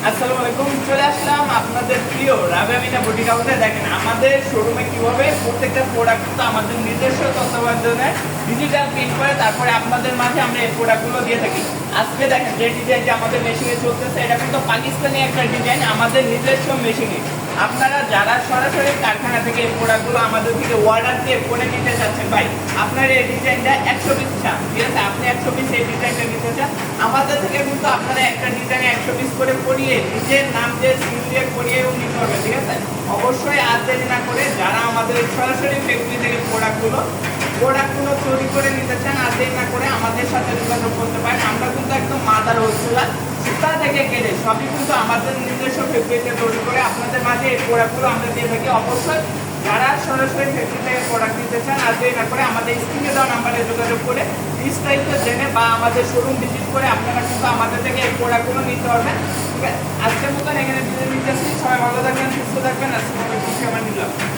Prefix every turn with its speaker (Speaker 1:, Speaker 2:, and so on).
Speaker 1: আসসালামু আলাইকুম। চলে আসলাম আপনাদের প্রিয় রাবেয়া মিনা বুটিক হাউসে। দেখেন আমাদের শোরুমে কিভাবে প্রত্যেকটা প্রোডাক্ট কিন্তু আমাদের নিজস্ব তত্ত্বাবধানে ডিজিটাল প্রিন্ট করে তারপরে আপনাদের মাঝে আমরা এই প্রোডাক্টগুলো দিয়ে থাকি। আজকে দেখেন যে ডিজাইনটা আমাদের মেশিনে চলতেছে, এটা কিন্তু পাকিস্তানি একটা ডিজাইন, আমাদের নিজস্ব মেশিনে। আপনারা যারা সরাসরি কারখানা থেকে এই প্রোডাক্টগুলো আমাদের থেকে অর্ডার দিয়ে করে নিতে চাচ্ছেন, ভাই আপনার এই ডিজাইনটা 100 পিস চান, ঠিক আছে, আপনি 100 পিস এই ডিজাইনটা নিতে চান, আমাদের থেকে কিন্তু আপনারা একটা ডিজাইনে 100 পিস করে করিয়ে নিজের নাম দিয়ে সিল দিয়ে করিয়েও নিতে হবে, ঠিক আছে। অবশ্যই আর দেরি না করে যারা আমাদের সরাসরি ফ্যাক্টরি থেকে প্রোডাক্টগুলো তৈরি করে নিতে চান, আর দেরি না করে আমাদের সাথে যোগাযোগ করতে পারেন। আমরা কিন্তু একদম মাদার হোলসেলার, সুতা থেকে কেটে সবই কিন্তু আমাদের নিজস্ব ফ্যাক্টরিতে তৈরি করে আপনাদের মাঝে এই প্রোডাক্টগুলো আমরা দিয়ে থাকি। অবশ্যই যারা সরাসরি ফ্যাক্টরি থেকে প্রোডাক্ট নিতে চান, আর দেরি না করে আমাদের স্ক্রিনে দেওয়া নাম্বারে যোগাযোগ করে বিস্তারিত জেনে বা আমাদের শোরুম ভিজিট করে আপনারা কিন্তু আমাদের থেকে এই প্রোডাক্টগুলো নিতে পারবেন, ঠিক আছে। আজকের মতন এখানে বিদায় নিতেছি। সবাই ভালো থাকবেন, সুস্থ থাকবেন। আসসালামু আলাইকুম।